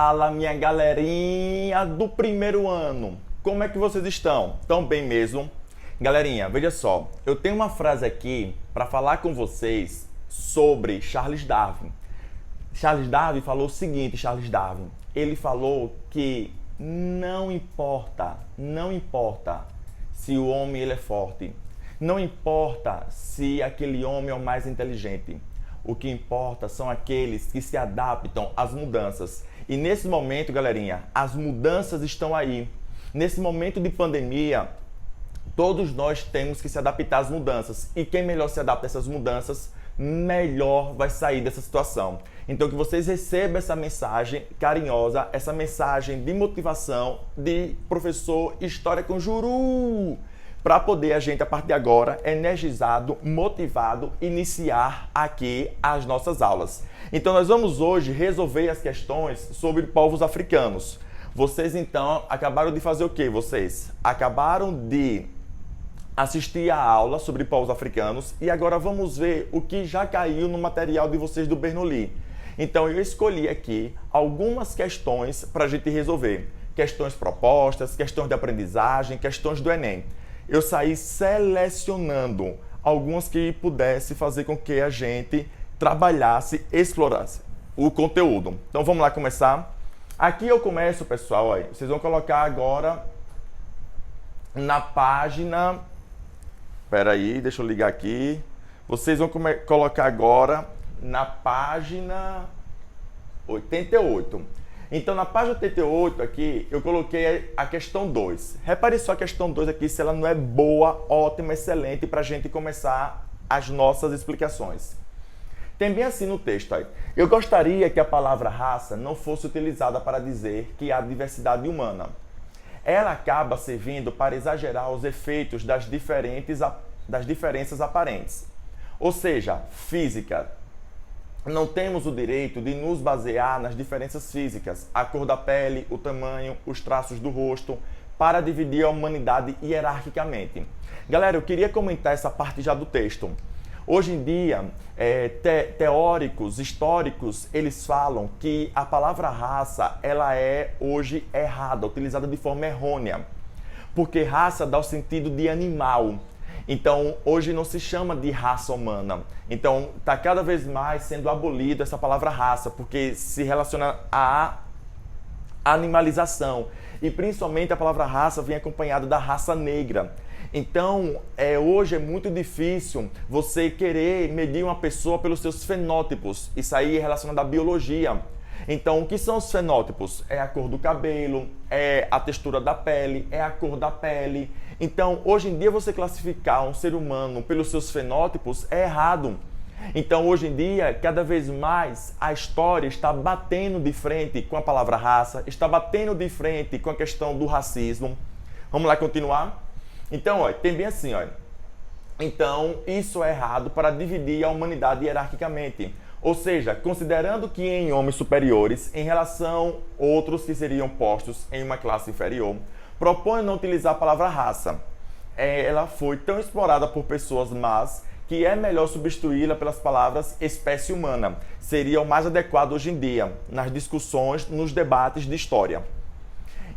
Fala, minha galerinha do primeiro ano. Como é que vocês estão? Tão bem mesmo? Galerinha, veja só. Eu tenho uma frase aqui para falar com vocês sobre Charles Darwin. Charles Darwin falou o seguinte, ele falou que não importa se o homem ele é forte. Não importa se aquele homem é o mais inteligente. O que importa são aqueles que se adaptam às mudanças. E nesse momento, galerinha, as mudanças estão aí. Nesse momento de pandemia, todos nós temos que se adaptar às mudanças. E quem melhor se adapta a essas mudanças, melhor vai sair dessa situação. Então que vocês recebam essa mensagem carinhosa, essa mensagem de motivação de professor História com Juru, para poder a gente, a partir de agora, energizado, motivado, iniciar aqui as nossas aulas. Então nós vamos hoje resolver as questões sobre povos africanos. Vocês então acabaram de fazer o quê? Vocês acabaram de assistir a aula sobre povos africanos e agora vamos ver o que já caiu no material de vocês do Bernoulli. Então eu escolhi aqui algumas questões para a gente resolver. Questões propostas, questões de aprendizagem, questões do Enem. Eu saí selecionando algumas que pudesse fazer com que a gente trabalhasse, explorasse o conteúdo. Então vamos lá começar. Aqui eu começo, pessoal, ó, vocês vão colocar agora na página... Espera aí, deixa eu ligar aqui. Vocês vão colocar agora na página 88. Então, na página 88 aqui, eu coloquei a questão 2. Repare só a questão 2 aqui, se ela não é boa, ótima, excelente, para a gente começar as nossas explicações. Tem bem assim no texto aí. Eu gostaria que a palavra raça não fosse utilizada para dizer que há diversidade humana. Ela acaba servindo para exagerar os efeitos das diferenças aparentes. Ou seja, física. Não temos o direito de nos basear nas diferenças físicas, a cor da pele, o tamanho, os traços do rosto, para dividir a humanidade hierarquicamente. Galera, eu queria comentar essa parte já do texto. Hoje em dia, teóricos, históricos, eles falam que a palavra raça, ela é hoje errada, utilizada de forma errônea. Porque raça dá o sentido de animal. Então, hoje não se chama de raça humana. Então, está cada vez mais sendo abolida essa palavra raça, porque se relaciona à animalização. E principalmente a palavra raça vem acompanhada da raça negra. Então, hoje é muito difícil você querer medir uma pessoa pelos seus fenótipos. Isso aí é relacionado à biologia. Então, o que são os fenótipos? É a cor do cabelo, é a textura da pele, é a cor da pele. Então, hoje em dia, você classificar um ser humano pelos seus fenótipos é errado. Então, hoje em dia, cada vez mais, a história está batendo de frente com a palavra raça, está batendo de frente com a questão do racismo. Vamos lá continuar? Então, ó, tem bem assim, ó. Então, isso é errado para dividir a humanidade hierarquicamente. Ou seja, considerando que em homens superiores, em relação a outros que seriam postos em uma classe inferior, propõe não utilizar a palavra raça. Ela foi tão explorada por pessoas más que é melhor substituí-la pelas palavras espécie humana. Seria o mais adequado hoje em dia, nas discussões, nos debates de história.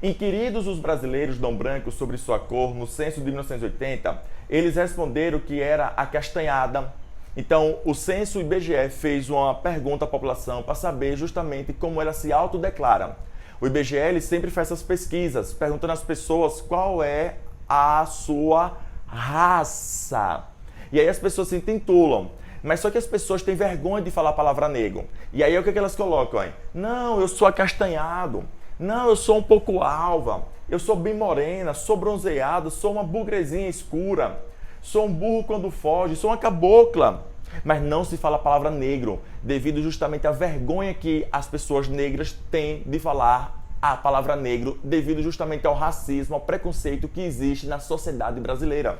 Inquiridos os brasileiros não brancos sobre sua cor no censo de 1980, eles responderam que era acastanhada. Então, o censo IBGE fez uma pergunta à população para saber justamente como ela se autodeclara. O IBGE ele sempre faz essas pesquisas, perguntando às pessoas qual é a sua raça. E aí as pessoas se intitulam. Mas só que as pessoas têm vergonha de falar a palavra negro. E aí o que elas colocam? Aí? Não, eu sou acastanhado. Não, eu sou um pouco alva. Eu sou bem morena, sou bronzeada, sou uma bugrezinha escura. Sou um burro quando foge, sou uma cabocla. Mas não se fala a palavra negro, devido justamente à vergonha que as pessoas negras têm de falar a palavra negro, devido justamente ao racismo, ao preconceito que existe na sociedade brasileira.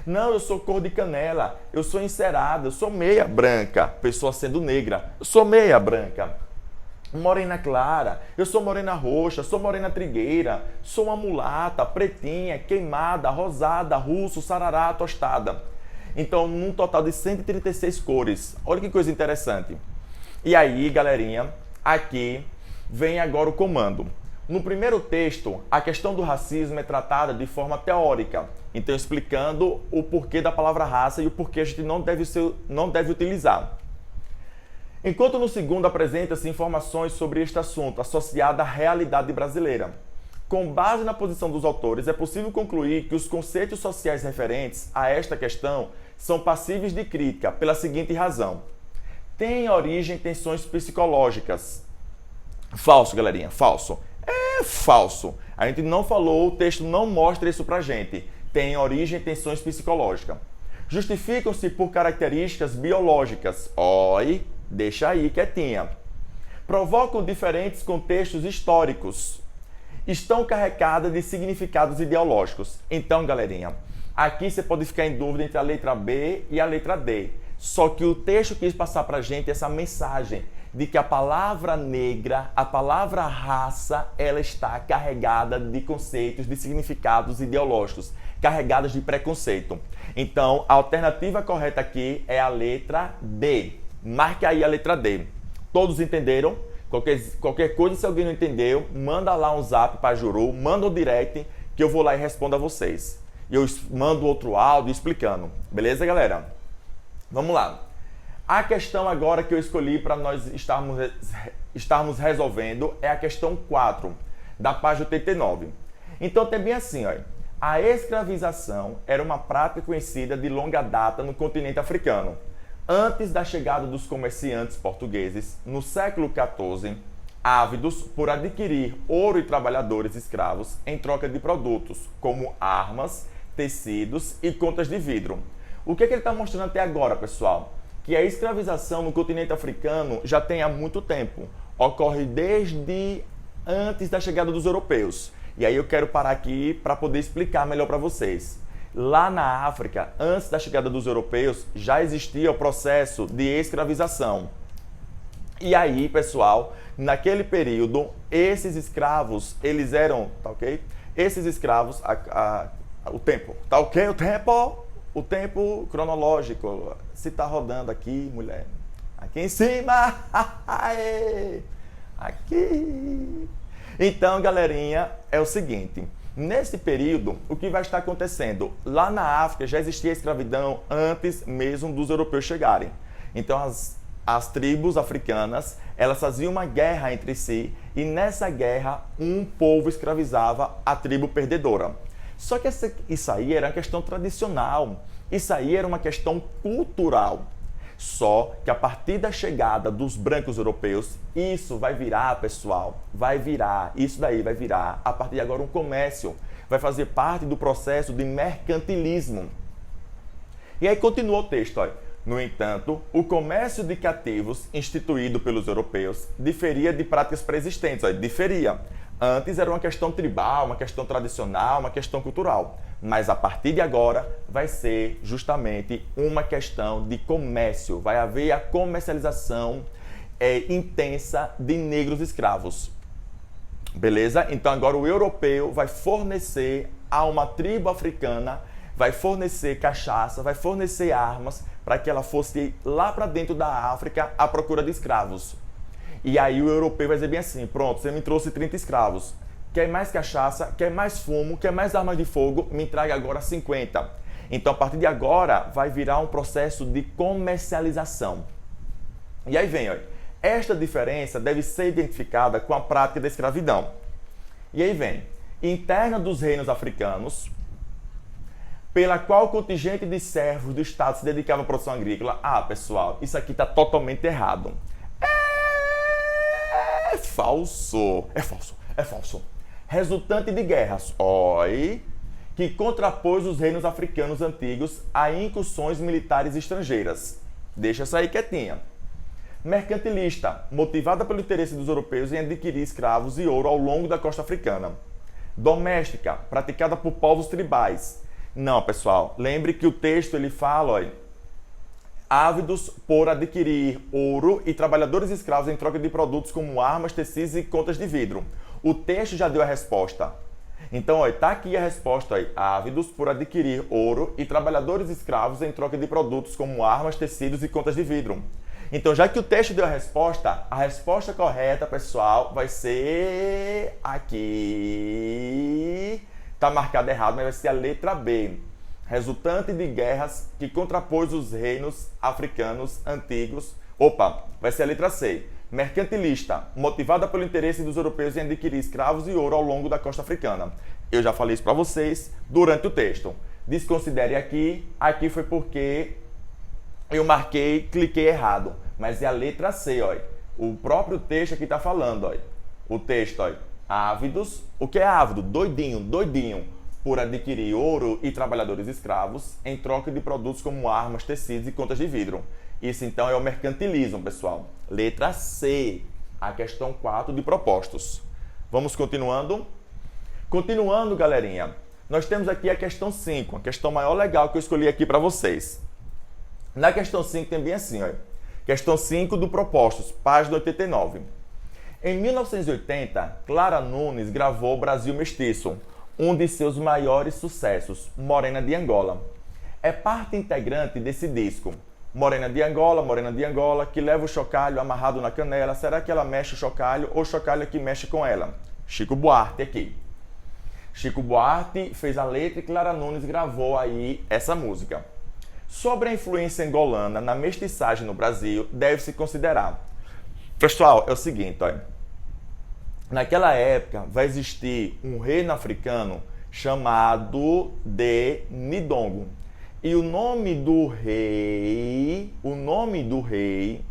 Não, eu sou cor de canela, eu sou encerada, eu sou meia branca, pessoa sendo negra, eu sou meia branca. Morena clara, eu sou morena roxa, sou morena trigueira, sou uma mulata, pretinha, queimada, rosada, russo, sarará, tostada. Então, num total de 136 cores. Olha que coisa interessante. E aí, galerinha, aqui vem agora o comando. No primeiro texto, a questão do racismo é tratada de forma teórica, então explicando o porquê da palavra raça e o porquê a gente não deve utilizar. Enquanto no segundo apresenta-se informações sobre este assunto associado à realidade brasileira. Com base na posição dos autores, é possível concluir que os conceitos sociais referentes a esta questão são passíveis de crítica pela seguinte razão. Tem origem em tensões psicológicas. Falso, galerinha, falso. É falso. A gente não falou, o texto não mostra isso pra gente. Tem origem em tensões psicológicas. Justificam-se por características biológicas. Oi, deixa aí quietinha. Provocam diferentes contextos históricos. Estão carregadas de significados ideológicos. Então, galerinha, aqui você pode ficar em dúvida entre a letra B e a letra D. Só que o texto quis passar pra gente essa mensagem de que a palavra negra, a palavra raça, ela está carregada de conceitos, de significados ideológicos, carregadas de preconceito. Então, a alternativa correta aqui é a letra D. Marque aí a letra D. Todos entenderam? Qualquer coisa, se alguém não entendeu, manda lá um zap para Juru, manda um direct que eu vou lá e respondo a vocês. E eu mando outro áudio explicando. Beleza, galera? Vamos lá. A questão agora que eu escolhi para nós estarmos resolvendo é a questão 4, da página 89. Então tem bem assim, ó. A escravização era uma prática conhecida de longa data no continente africano. Antes da chegada dos comerciantes portugueses, no século XIV, ávidos por adquirir ouro e trabalhadores escravos em troca de produtos, como armas, tecidos e contas de vidro. O que ele está mostrando até agora, pessoal? Que a escravização no continente africano já tem há muito tempo. Ocorre desde antes da chegada dos europeus. E aí eu quero parar aqui para poder explicar melhor para vocês. Lá na África, antes da chegada dos europeus, já existia o processo de escravização. E aí, pessoal, naquele período, esses escravos, eles eram, tá ok? Esses escravos, o tempo, tá ok? O tempo cronológico, se tá rodando aqui, mulher, aqui em cima, aqui. Então, galerinha, é o seguinte, nesse período, o que vai estar acontecendo? Lá na África já existia escravidão antes mesmo dos europeus chegarem. Então, as tribos africanas, elas faziam uma guerra entre si e nessa guerra um povo escravizava a tribo perdedora. Só que isso aí era uma questão tradicional, isso aí era uma questão cultural. Só que a partir da chegada dos brancos europeus, isso vai virar, pessoal, isso daí vai virar, a partir de agora, um comércio. Vai fazer parte do processo de mercantilismo. E aí continua o texto, olha. No entanto, o comércio de cativos, instituído pelos europeus, diferia de práticas pré-existentes, olha, diferia. Antes era uma questão tribal, uma questão tradicional, uma questão cultural. Mas a partir de agora vai ser justamente uma questão de comércio. Vai haver a comercialização intensa de negros escravos. Beleza? Então agora o europeu vai fornecer a uma tribo africana, vai fornecer cachaça, vai fornecer armas para que ela fosse lá para dentro da África à procura de escravos. E aí o europeu vai dizer bem assim, pronto, você me trouxe 30 escravos. Quer mais cachaça, quer mais fumo, quer mais armas de fogo, me traga agora 50. Então, a partir de agora, vai virar um processo de comercialização. E aí vem, olha, esta diferença deve ser identificada com a prática da escravidão. E aí vem, interna dos reinos africanos, pela qual o contingente de servos do Estado se dedicava à produção agrícola. Ah, pessoal, isso aqui está totalmente errado. É falso. Resultante de guerras, que contrapôs os reinos africanos antigos a incursões militares estrangeiras. Deixa essa aí quietinha. Mercantilista, motivada pelo interesse dos europeus em adquirir escravos e ouro ao longo da costa africana. Doméstica, praticada por povos tribais. Não, pessoal, lembre que o texto ele fala, olha, ávidos por adquirir ouro e trabalhadores escravos em troca de produtos como armas, tecidos e contas de vidro. O texto já deu a resposta. Então, está aqui a resposta. Aí. Ávidos por adquirir ouro e trabalhadores escravos em troca de produtos como armas, tecidos e contas de vidro. Então, já que o texto deu a resposta correta, pessoal, vai ser aqui. Tá marcado errado, mas vai ser a letra B. Resultante de guerras que contrapôs os reinos africanos antigos. Opa, vai ser a letra C. Mercantilista, motivada pelo interesse dos europeus em adquirir escravos e ouro ao longo da costa africana. Eu já falei isso para vocês durante o texto. Desconsidere aqui foi porque eu cliquei errado. Mas é a letra C, ó. O próprio texto aqui está falando, ó. O texto, ó. Ávidos. O que é ávido? Doidinho, doidinho. Por adquirir ouro e trabalhadores escravos em troca de produtos como armas, tecidos e contas de vidro. Isso então é o mercantilismo, pessoal. Letra C, a questão 4 de propostos. Vamos continuando? Continuando, galerinha. Nós temos aqui a questão 5, a questão maior legal que eu escolhi aqui para vocês. Na questão 5 tem bem assim, ó. Questão 5 do propostos, página 89. Em 1980, Clara Nunes gravou Brasil Mestiço, um de seus maiores sucessos, Morena de Angola. É parte integrante desse disco. Morena de Angola, que leva o chocalho amarrado na canela. Será que ela mexe o chocalho ou o chocalho é que mexe com ela? Chico Buarque aqui. Chico Buarque fez a letra e Clara Nunes gravou aí essa música. Sobre a influência angolana na mestiçagem no Brasil, deve-se considerar. Pessoal, é o seguinte, ó. Naquela época vai existir um reino africano chamado de Nidongo. E o nome do rei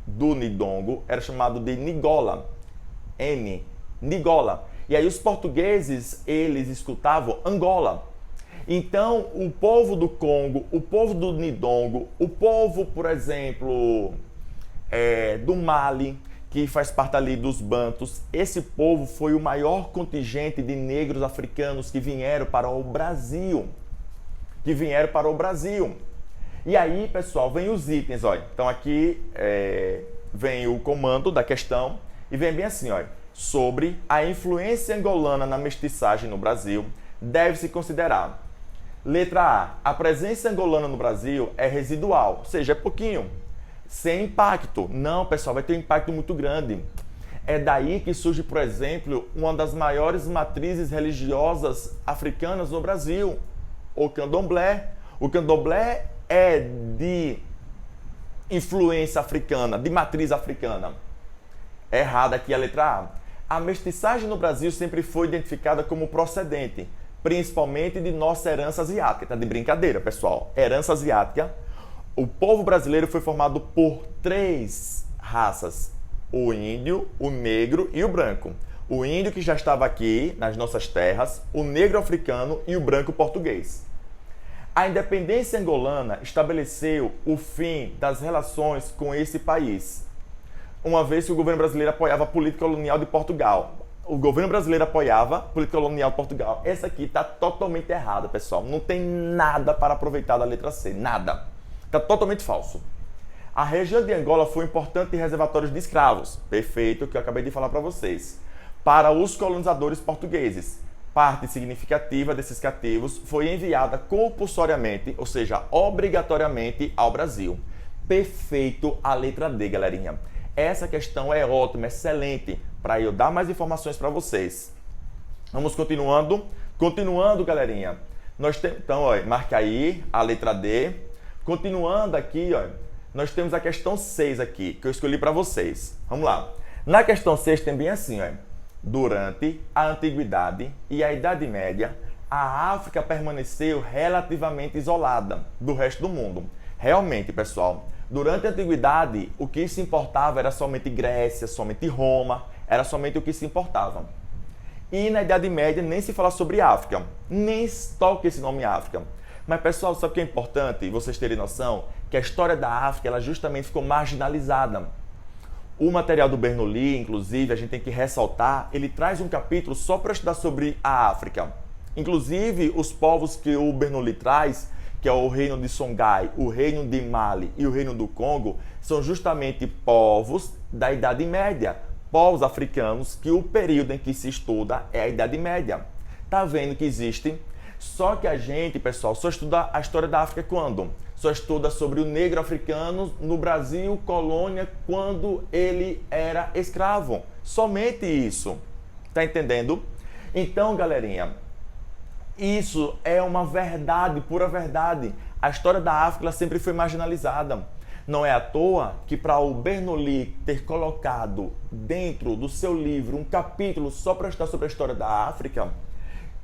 do Nidongo era chamado de Nigola. Nigola. E aí os portugueses, eles escutavam Angola. Então, o povo do Congo, o povo do Nidongo, o povo, por exemplo, do Mali, que faz parte ali dos Bantus, esse povo foi o maior contingente de negros africanos que vieram para o Brasil. E aí, pessoal, vem os itens, olha. Então aqui vem o comando da questão e vem bem assim, olha. Sobre a influência angolana na mestiçagem no Brasil, deve-se considerar. Letra A. A presença angolana no Brasil é residual, ou seja, é pouquinho. Sem impacto. Não, pessoal, vai ter um impacto muito grande. É daí que surge, por exemplo, uma das maiores matrizes religiosas africanas no Brasil, o candomblé. O candomblé é de influência africana, de matriz africana. Errada aqui a letra A. A mestiçagem no Brasil sempre foi identificada como procedente, principalmente de nossa herança asiática. Tá de brincadeira, pessoal. Herança asiática. O povo brasileiro foi formado por 3 raças: o índio, o negro e o branco. O índio que já estava aqui nas nossas terras, o negro africano e o branco português. A independência angolana estabeleceu o fim das relações com esse país, uma vez que o governo brasileiro apoiava a política colonial de Portugal. O governo brasileiro apoiava a política colonial de Portugal. Essa aqui está totalmente errada, pessoal. Não tem nada para aproveitar da letra C, nada. Está totalmente falso. A região de Angola foi um importante reservatório de escravos, perfeito, o que eu acabei de falar para vocês, para os colonizadores portugueses. Parte significativa desses cativos foi enviada compulsoriamente, ou seja, obrigatoriamente, ao Brasil. Perfeito a letra D, galerinha. Essa questão é ótima, excelente, para eu dar mais informações para vocês. Vamos continuando. Continuando, galerinha. Então, ó, marca aí a letra D. Continuando aqui, ó, nós temos a questão 6 aqui, que eu escolhi para vocês. Vamos lá. Na questão 6 tem bem assim, ó. Durante a Antiguidade e a Idade Média, a África permaneceu relativamente isolada do resto do mundo. Realmente, pessoal, durante a Antiguidade, o que se importava era somente Grécia, somente Roma, era somente o que se importava. E na Idade Média nem se fala sobre África, nem toca esse nome África. Mas, pessoal, sabe o que é importante vocês terem noção? Que a história da África ela justamente ficou marginalizada. O material do Bernoulli, inclusive, a gente tem que ressaltar, ele traz um capítulo só para estudar sobre a África. Inclusive, os povos que o Bernoulli traz, que é o reino de Songhai, o reino de Mali e o reino do Congo, são justamente povos da Idade Média, povos africanos que o período em que se estuda é a Idade Média. Tá vendo que existe Só que a gente, pessoal, só estuda a história da África quando? Só estuda sobre o negro africano no Brasil, colônia, quando ele era escravo. Somente isso. Tá entendendo? Então, galerinha, isso é uma verdade, pura verdade. A história da África ela sempre foi marginalizada. Não é à toa que para o Bernoulli ter colocado dentro do seu livro um capítulo só para estudar sobre a história da África,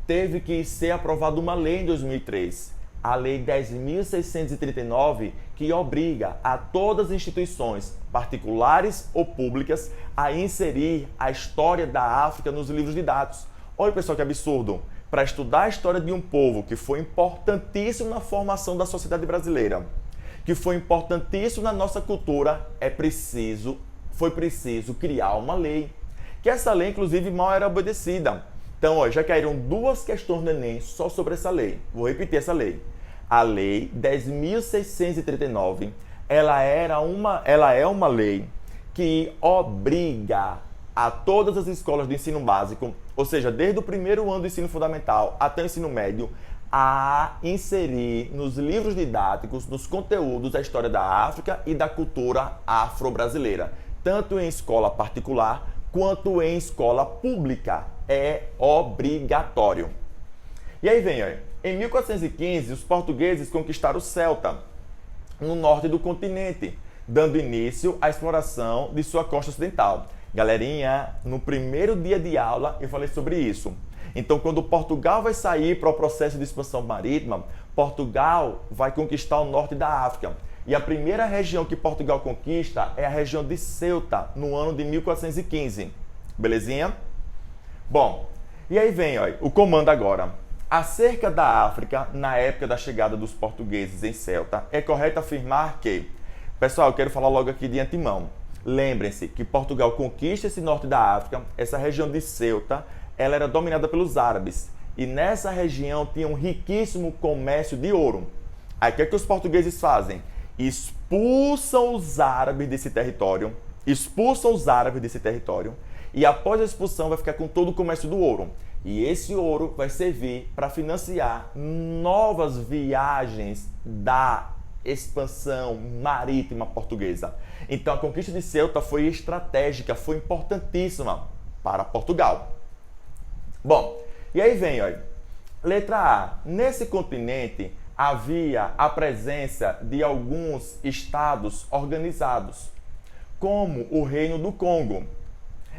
teve que ser aprovada uma lei em 2003, a Lei 10.639, que obriga a todas as instituições, particulares ou públicas, a inserir a história da África nos livros didáticos. Olha, pessoal, que absurdo! Para estudar a história de um povo que foi importantíssimo na formação da sociedade brasileira, que foi importantíssimo na nossa cultura, foi preciso criar uma lei. Que essa lei, inclusive, mal era obedecida. Então, ó, já caíram duas questões do Enem só sobre essa lei. Vou repetir essa lei. A Lei 10.639, ela é uma lei que obriga a todas as escolas do ensino básico, ou seja, desde o primeiro ano do ensino fundamental até o ensino médio, a inserir nos livros didáticos, nos conteúdos, a história da África e da cultura afro-brasileira, tanto em escola particular quanto em escola pública. É obrigatório. E aí vem, ó, em 1415, os portugueses conquistaram o Celta, no norte do continente, dando início à exploração de sua costa ocidental. Galerinha, no primeiro dia de aula eu falei sobre isso. Então, quando Portugal vai sair para o processo de expansão marítima, Portugal vai conquistar o norte da África. E a primeira região que Portugal conquista é a região de Ceuta, no ano de 1415. Belezinha? Bom, e aí vem ó, o comando agora. Acerca da África, na época da chegada dos portugueses em Ceuta, é correto afirmar que... Pessoal, eu quero falar logo aqui de antemão. Lembrem-se que Portugal conquista esse norte da África, essa região de Ceuta, ela era dominada pelos árabes. E nessa região tinha um riquíssimo comércio de ouro. Aí o que é que os portugueses fazem? Expulsam os árabes desse território, e após a expulsão vai ficar com todo o comércio do ouro. E esse ouro vai servir para financiar novas viagens da expansão marítima portuguesa. Então a conquista de Ceuta foi estratégica, foi importantíssima para Portugal. Bom, e aí vem, ó, letra A. Nesse continente havia a presença de alguns estados organizados, como o Reino do Congo,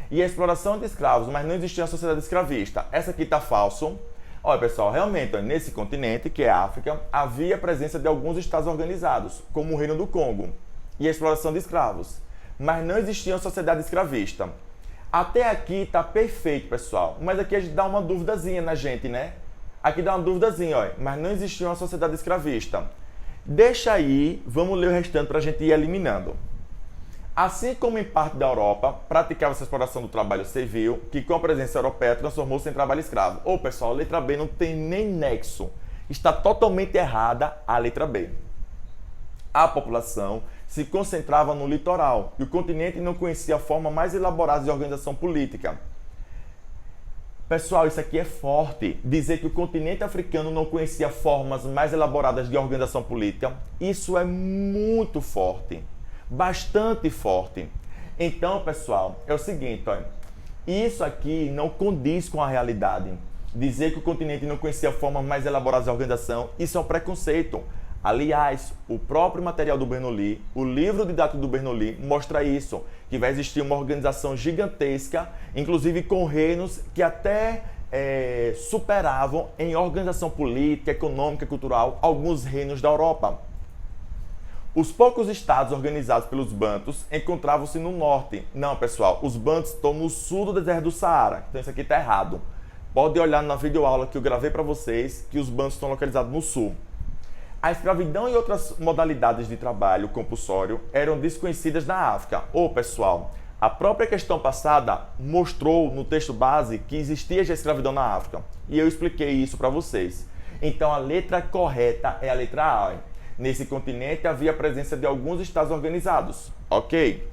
e a exploração de escravos, mas não existia a sociedade escravista. Essa aqui está falso. Olha, pessoal, realmente, ó, nesse continente, que é a África, havia a presença de alguns estados organizados, como o Reino do Congo, e a exploração de escravos, mas não existia a sociedade escravista. Até aqui está perfeito, pessoal, mas aqui a gente dá uma duvidazinha na gente, né? Aqui dá uma duvidazinha, ó, mas não existia uma sociedade escravista. Deixa aí, vamos ler o restante para a gente ir eliminando. Assim como em parte da Europa, praticava-se a exploração do trabalho servil, que com a presença europeia transformou-se em trabalho escravo. Ô, pessoal, a letra B não tem nem nexo. Está totalmente errada a letra B. A população se concentrava no litoral e o continente não conhecia a forma mais elaborada de organização política. Pessoal, isso aqui é forte. Dizer que o continente africano não conhecia formas mais elaboradas de organização política, isso é muito forte. Bastante forte. Então, pessoal, é o seguinte, ó, isso aqui não condiz com a realidade. Dizer que o continente não conhecia formas mais elaboradas de organização, isso é um preconceito. Aliás, o próprio material do Bernoulli, o livro didático do Bernoulli, mostra isso, que vai existir uma organização gigantesca, inclusive com reinos que até superavam em organização política, econômica, cultural, alguns reinos da Europa. Os poucos estados organizados pelos bantus encontravam-se no norte. Não, pessoal, os bantus estão no sul do deserto do Saara. Então isso aqui está errado. Pode olhar na videoaula que eu gravei para vocês que os bantus estão localizados no sul. A escravidão e outras modalidades de trabalho compulsório eram desconhecidas na África. Ô, pessoal, a própria questão passada mostrou no texto base que existia já escravidão na África. E eu expliquei isso para vocês. Então a letra correta é a letra A. Nesse continente havia a presença de alguns estados organizados, ok?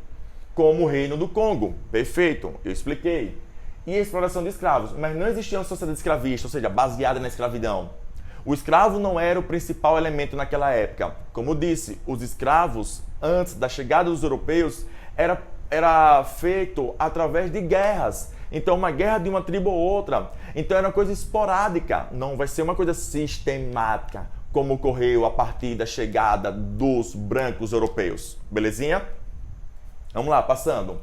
Como o Reino do Congo, perfeito, eu expliquei. E a exploração de escravos, mas não existia uma sociedade escravista, ou seja, baseada na escravidão. O escravo não era o principal elemento naquela época. Como disse, os escravos, antes da chegada dos europeus, era feito através de guerras. Então, uma guerra de uma tribo ou outra. Então, era uma coisa esporádica. Não vai ser uma coisa sistemática, como ocorreu a partir da chegada dos brancos europeus. Belezinha? Vamos lá, passando.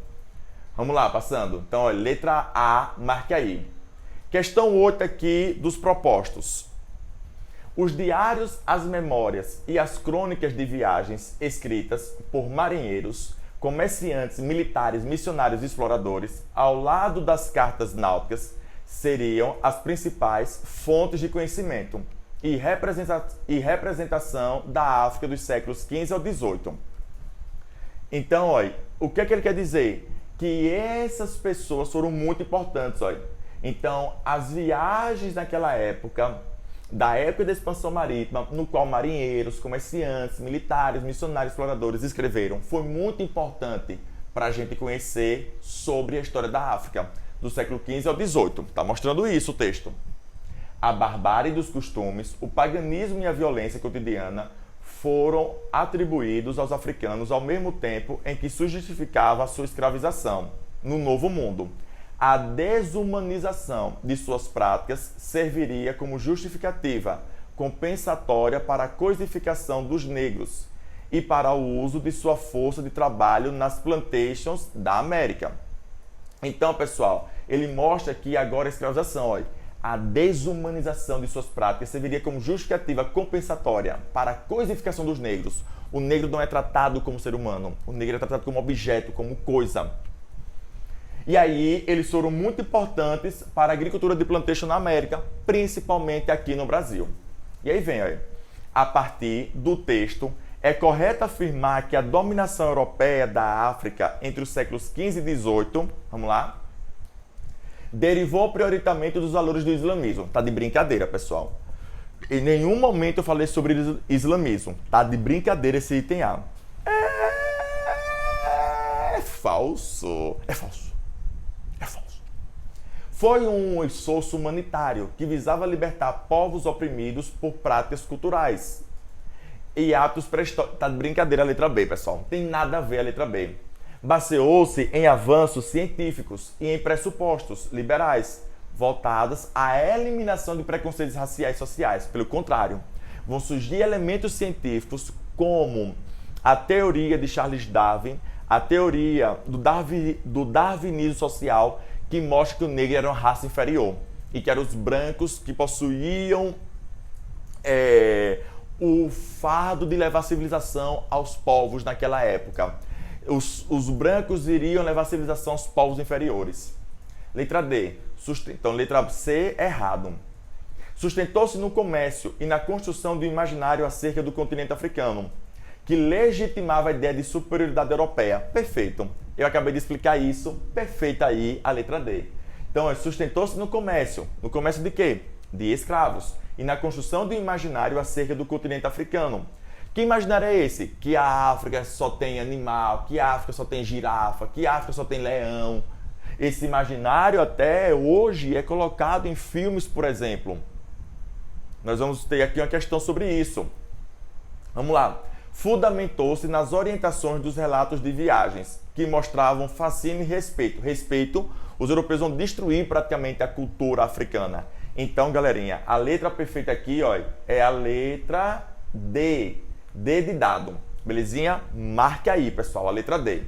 Vamos lá, passando. Então, olha, letra A, marque aí. Questão 8 aqui dos propostos. Os diários, as memórias e as crônicas de viagens escritas por marinheiros, comerciantes, militares, missionários e exploradores, ao lado das cartas náuticas, seriam as principais fontes de conhecimento e representação da África dos séculos XV ao XVIII. Então, olha, o que é que ele quer dizer? Que essas pessoas foram muito importantes, olha. Então, as viagens naquela época, da época da expansão marítima, no qual marinheiros, comerciantes, militares, missionários, exploradores escreveram, foi muito importante para a gente conhecer sobre a história da África, do século XV ao XVIII. Está mostrando isso o texto. A barbárie dos costumes, o paganismo e a violência cotidiana foram atribuídos aos africanos ao mesmo tempo em que se justificava a sua escravização no Novo Mundo. A desumanização de suas práticas serviria como justificativa compensatória para a coisificação dos negros e para o uso de sua força de trabalho nas plantations da América. Então, pessoal, ele mostra aqui agora a escravização, olha. A desumanização de suas práticas serviria como justificativa compensatória para a coisificação dos negros. O negro não é tratado como ser humano, o negro é tratado como objeto, como coisa. E aí, eles foram muito importantes para a agricultura de plantation na América, principalmente aqui no Brasil. E aí vem, olha, a partir do texto, é correto afirmar que a dominação europeia da África entre os séculos XV e XVIII, vamos lá, derivou prioritariamente dos valores do islamismo. Tá de brincadeira, pessoal. Em nenhum momento eu falei sobre islamismo. Tá de brincadeira esse item A. É falso. É falso. É falso. Foi um esforço humanitário que visava libertar povos oprimidos por práticas culturais e atos pré-históricos. Tá de brincadeira a letra B, pessoal. Não tem nada a ver a letra B. Baseou-se em avanços científicos e em pressupostos liberais, voltados à eliminação de preconceitos raciais e sociais. Pelo contrário, vão surgir elementos científicos como a teoria de Charles Darwin, a teoria do darwinismo social, que mostra que o negro era uma raça inferior e que eram os brancos que possuíam o fardo de levar a civilização aos povos naquela época. Os brancos iriam levar a civilização aos povos inferiores. Letra D. Então, letra C, errado. Sustentou-se no comércio e na construção do imaginário acerca do continente africano, que legitimava a ideia de superioridade europeia. Perfeito. Eu acabei de explicar isso. Perfeita aí a letra D. Então, sustentou-se no comércio. No comércio de quê? De escravos. E na construção do imaginário acerca do continente africano. Que imaginário é esse? Que a África só tem animal, que a África só tem girafa, que a África só tem leão. Esse imaginário até hoje é colocado em filmes, por exemplo. Nós vamos ter aqui uma questão sobre isso. Vamos lá. Fundamentou-se nas orientações dos relatos de viagens, que mostravam fascínio e respeito. Respeito, os europeus vão destruir praticamente a cultura africana. Então, galerinha, a letra perfeita aqui, ó, é a letra D. D de dado. Belezinha? Marque aí, pessoal, a letra D.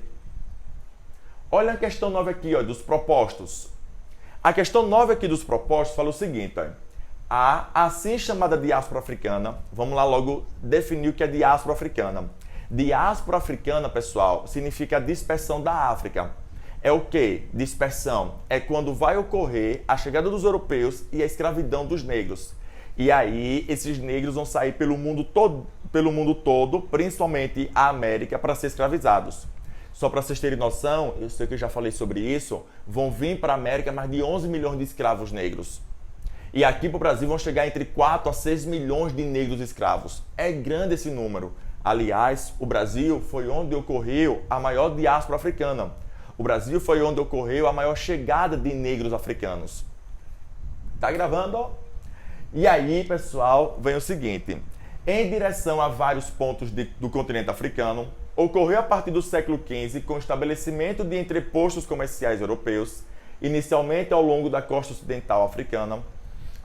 Olha a questão 9 aqui, ó, dos propostos. A questão 9 aqui dos propostos fala o seguinte, ó. A assim chamada diáspora africana, vamos lá logo definir o que é diáspora africana. Diáspora africana, pessoal, significa a dispersão da África. É o que? Dispersão. É quando vai ocorrer a chegada dos europeus e a escravidão dos negros. E aí, esses negros vão sair pelo mundo todo, principalmente a América, para ser escravizados. Só para vocês terem noção, eu sei que eu já falei sobre isso, vão vir para a América mais de 11 milhões de escravos negros. E aqui para o Brasil vão chegar entre 4 a 6 milhões de negros escravos. É grande esse número. Aliás, o Brasil foi onde ocorreu a maior diáspora africana. O Brasil foi onde ocorreu a maior chegada de negros africanos. Tá gravando, ó? E aí, pessoal, vem o seguinte. Em direção a vários pontos do continente africano, ocorreu a partir do século XV com o estabelecimento de entrepostos comerciais europeus, inicialmente ao longo da costa ocidental africana.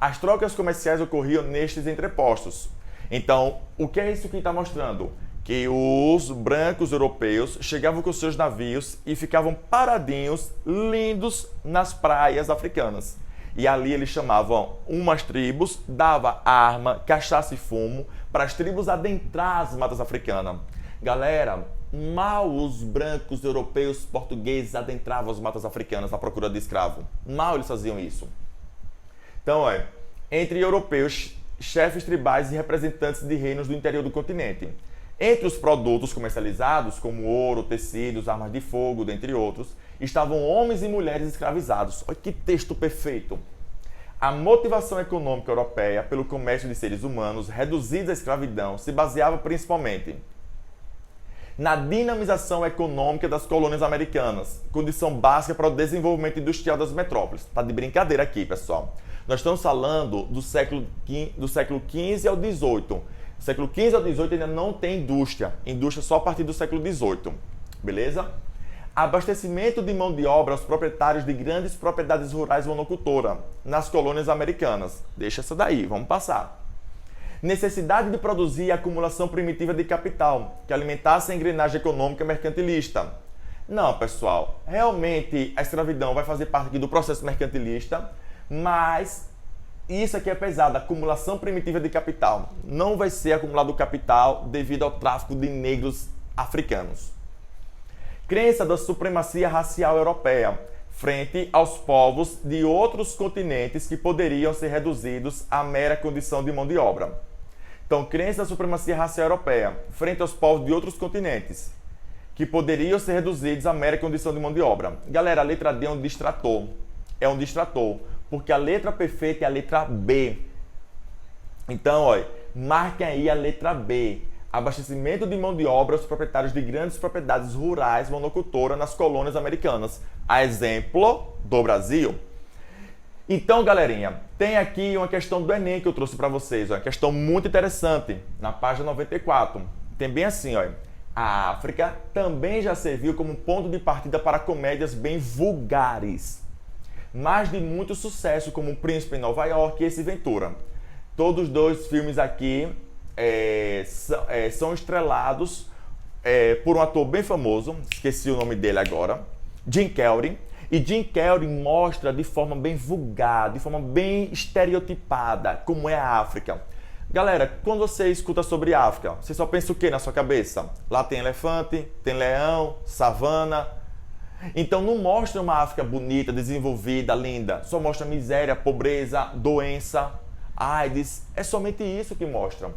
As trocas comerciais ocorriam nestes entrepostos. Então, o que é isso que está mostrando? Que os brancos europeus chegavam com seus navios e ficavam paradinhos, lindos, nas praias africanas. E ali eles chamavam umas tribos, dava arma, cachaça e fumo para as tribos adentrar as matas africanas. Galera, mal os brancos europeus portugueses adentravam as matas africanas à procura de escravo. Mal eles faziam isso. Então, entre europeus, chefes tribais e representantes de reinos do interior do continente. Entre os produtos comercializados, como ouro, tecidos, armas de fogo, dentre outros, estavam homens e mulheres escravizados. Olha que texto perfeito! A motivação econômica europeia pelo comércio de seres humanos reduzidos à escravidão se baseava principalmente na dinamização econômica das colônias americanas, condição básica para o desenvolvimento industrial das metrópoles. Tá de brincadeira aqui, pessoal. Nós estamos falando do século XV ao XVIII. Do século XV ao XVIII ainda não tem indústria. Indústria só a partir do século XVIII. Beleza? Abastecimento de mão de obra aos proprietários de grandes propriedades rurais monocultoras nas colônias americanas. Deixa essa daí, vamos passar. Necessidade de produzir a acumulação primitiva de capital, que alimentasse a engrenagem econômica mercantilista. Não, pessoal, realmente a escravidão vai fazer parte aqui do processo mercantilista, mas isso aqui é pesado, a acumulação primitiva de capital. Não vai ser acumulado capital devido ao tráfico de negros africanos. Crença da supremacia racial europeia frente aos povos de outros continentes que poderiam ser reduzidos à mera condição de mão de obra. Então, crença da supremacia racial europeia frente aos povos de outros continentes que poderiam ser reduzidos à mera condição de mão de obra. Galera, a letra D é um distrator. É um distrator, porque a letra perfeita é a letra B. Então, olha, marquem aí a letra B. Abastecimento de mão de obra aos proprietários de grandes propriedades rurais monocultoras nas colônias americanas. A exemplo do Brasil. Então, galerinha, tem aqui uma questão do Enem que eu trouxe para vocês. Uma questão muito interessante, na página 94. Tem bem assim, ó. A África também já serviu como ponto de partida para comédias bem vulgares, mas de muito sucesso, como O Príncipe em Nova York e Ace Ventura. Todos os dois filmes aqui são estrelados por um ator bem famoso, esqueci o nome dele agora, Jim Carrey. E Jim Carrey mostra de forma bem vulgar, de forma bem estereotipada, como é a África. Galera, quando você escuta sobre a África, você só pensa o que na sua cabeça? Lá tem elefante, tem leão, savana. Então não mostra uma África bonita, desenvolvida, linda. Só mostra miséria, pobreza, doença, AIDS. É somente isso que mostra.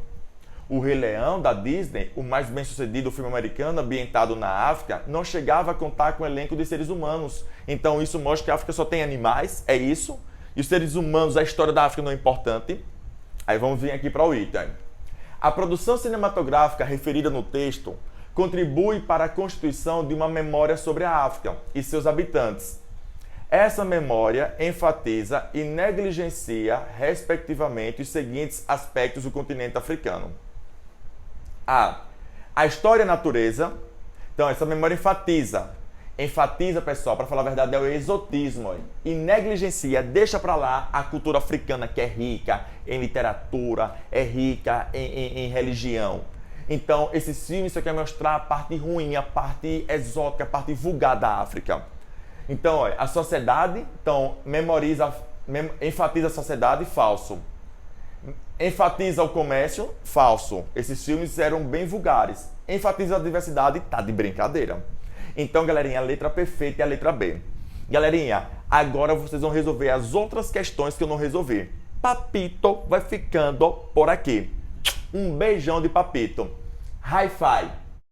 O Rei Leão, da Disney, o mais bem-sucedido filme americano ambientado na África, não chegava a contar com um elenco de seres humanos. Então isso mostra que a África só tem animais, é isso. E os seres humanos, a história da África não é importante. Aí vamos vir aqui para o item. A produção cinematográfica referida no texto contribui para a constituição de uma memória sobre a África e seus habitantes. Essa memória enfatiza e negligencia, respectivamente, os seguintes aspectos do continente africano. A história e a natureza. Então, essa memória enfatiza, pessoal, para falar a verdade, é o exotismo. E negligencia, deixa para lá a cultura africana, que é rica em literatura, é rica em religião. Então, esses filmes só quer mostrar a parte ruim, a parte exótica, a parte vulgar da África. Então, a sociedade, enfatiza a sociedade, falso. Enfatiza o comércio, falso. Esses filmes eram bem vulgares. Enfatiza a diversidade, tá de brincadeira. Então, galerinha, a letra perfeita é a letra B. Galerinha, agora vocês vão resolver as outras questões que eu não resolvi. Papito vai ficando por aqui. Um beijão de Papito. Hi-Fi.